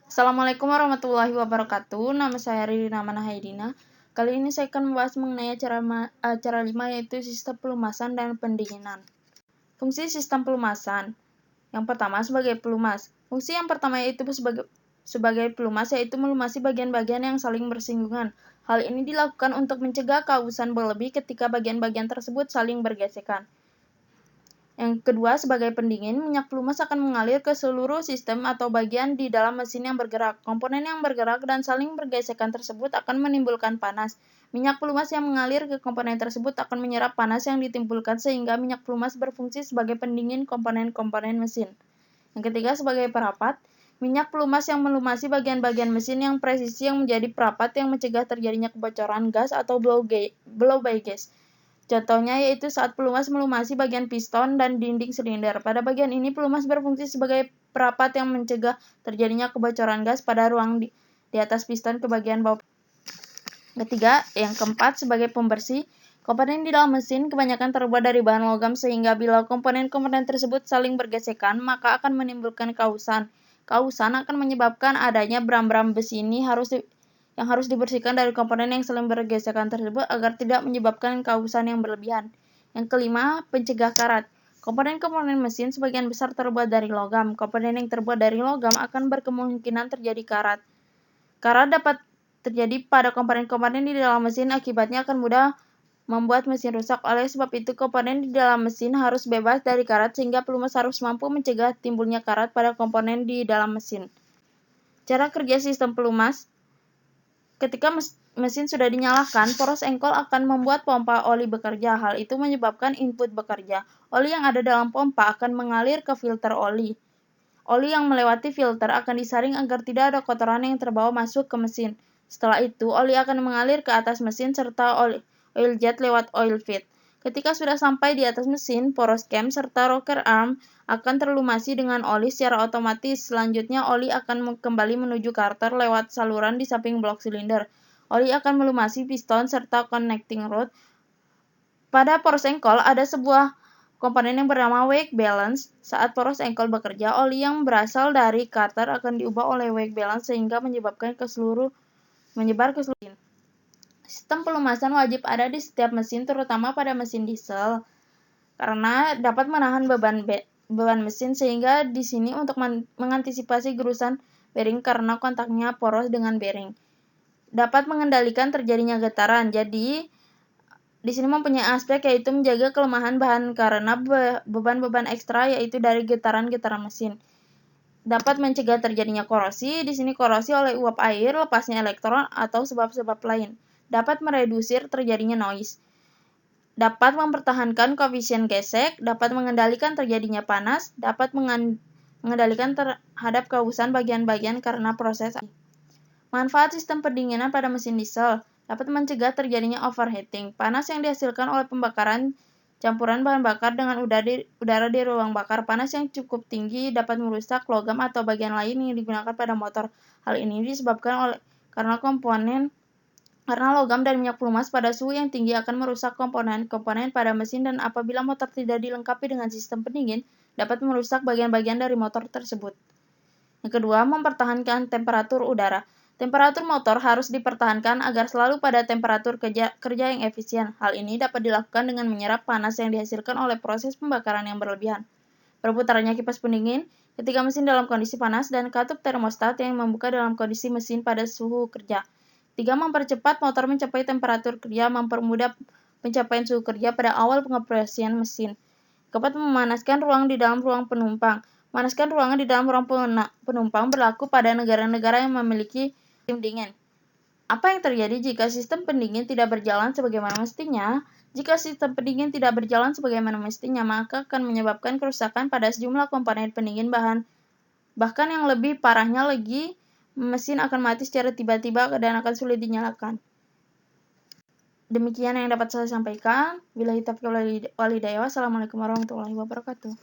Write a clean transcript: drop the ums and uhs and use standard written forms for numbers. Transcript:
Assalamualaikum warahmatullahi wabarakatuh. Nama saya Rina Manahaidina. Kali ini saya akan membahas mengenai cara 5, yaitu sistem pelumasan dan pendinginan. Fungsi sistem pelumasan. Yang pertama, sebagai pelumas. Fungsi yang pertama yaitu sebagai pelumas, yaitu melumasi bagian-bagian yang saling bersinggungan. Hal ini dilakukan untuk mencegah kehausan berlebih ketika bagian-bagian tersebut saling bergesekan. Yang kedua, sebagai pendingin, minyak pelumas akan mengalir ke seluruh sistem atau bagian di dalam mesin yang bergerak. Komponen yang bergerak dan saling bergesekan tersebut akan menimbulkan panas. Minyak pelumas yang mengalir ke komponen tersebut akan menyerap panas yang ditimbulkan sehingga minyak pelumas berfungsi sebagai pendingin komponen-komponen mesin. Yang ketiga, sebagai perapat, minyak pelumas yang melumasi bagian-bagian mesin yang presisi yang menjadi perapat yang mencegah terjadinya kebocoran gas atau blow by gas. Contohnya yaitu saat pelumas melumasi bagian piston dan dinding silinder. Pada bagian ini, pelumas berfungsi sebagai perapat yang mencegah terjadinya kebocoran gas pada ruang di atas piston ke bagian bawah. Ketiga, yang keempat, sebagai pembersih. Komponen di dalam mesin kebanyakan terbuat dari bahan logam sehingga bila komponen-komponen tersebut saling bergesekan, maka akan menimbulkan kausan. Kausan akan menyebabkan adanya bram-bram besi ini yang harus dibersihkan dari komponen yang saling bergesekan tersebut agar tidak menyebabkan kausan yang berlebihan. Yang kelima, pencegah karat. Komponen-komponen mesin sebagian besar terbuat dari logam. Komponen yang terbuat dari logam akan berkemungkinan terjadi karat. Karat dapat terjadi pada komponen-komponen di dalam mesin, akibatnya akan mudah membuat mesin rusak. Oleh sebab itu, komponen di dalam mesin harus bebas dari karat sehingga pelumas harus mampu mencegah timbulnya karat pada komponen di dalam mesin. Cara kerja sistem pelumas. Ketika mesin sudah dinyalakan, poros engkol akan membuat pompa oli bekerja. Hal itu menyebabkan input bekerja. Oli yang ada dalam pompa akan mengalir ke filter oli. Oli yang melewati filter akan disaring agar tidak ada kotoran yang terbawa masuk ke mesin. Setelah itu, oli akan mengalir ke atas mesin serta oil jet lewat oil feed. Ketika sudah sampai di atas mesin, poros cam serta rocker arm akan terlumasi dengan oli secara otomatis. Selanjutnya, oli akan kembali menuju carter lewat saluran di samping blok silinder. Oli akan melumasi piston serta connecting rod. Pada poros engkol ada sebuah komponen yang bernama wake balance. Saat poros engkol bekerja, oli yang berasal dari carter akan diubah oleh wake balance sehingga menyebar ke seluruh mesin. Sistem pelumasan wajib ada di setiap mesin, terutama pada mesin diesel, karena dapat menahan beban mesin, sehingga di sini untuk mengantisipasi gerusan bearing karena kontaknya poros dengan bearing. Dapat mengendalikan terjadinya getaran. Jadi, di sini mempunyai aspek yaitu menjaga kelemahan bahan karena beban-beban ekstra yaitu dari getaran-getaran mesin. Dapat mencegah terjadinya korosi. Di sini korosi oleh uap air, lepasnya elektron, atau sebab-sebab lain. Dapat meredusir terjadinya noise. Dapat mempertahankan koefisien gesek, dapat mengendalikan terjadinya panas, dapat mengendalikan terhadap kehausan bagian-bagian karena proses. Manfaat sistem pendinginan pada mesin diesel dapat mencegah terjadinya overheating. Panas yang dihasilkan oleh pembakaran campuran bahan bakar dengan udara di ruang bakar. Panas yang cukup tinggi dapat merusak logam atau bagian lain yang digunakan pada motor. Hal ini disebabkan karena logam dan minyak pelumas pada suhu yang tinggi akan merusak komponen-komponen pada mesin, dan apabila motor tidak dilengkapi dengan sistem pendingin, dapat merusak bagian-bagian dari motor tersebut. Yang kedua, mempertahankan temperatur udara. Temperatur motor harus dipertahankan agar selalu pada temperatur kerja yang efisien. Hal ini dapat dilakukan dengan menyerap panas yang dihasilkan oleh proses pembakaran yang berlebihan. Berputarnya kipas pendingin ketika mesin dalam kondisi panas dan katup termostat yang membuka dalam kondisi mesin pada suhu kerja. 3. Mempercepat motor mencapai temperatur kerja, mempermudah pencapaian suhu kerja pada awal pengoperasian mesin. 4. Memanaskan ruang di dalam ruang penumpang. Memanaskan ruangan di dalam ruang penumpang berlaku pada negara-negara yang memiliki sistem dingin. Apa yang terjadi jika sistem pendingin tidak berjalan sebagaimana mestinya? Jika sistem pendingin tidak berjalan sebagaimana mestinya, maka akan menyebabkan kerusakan pada sejumlah komponen pendingin bahkan yang lebih parahnya lagi, mesin akan mati secara tiba-tiba dan akan sulit dinyalakan. Demikian yang dapat saya sampaikan. Wassalamualaikum warahmatullahi wabarakatuh.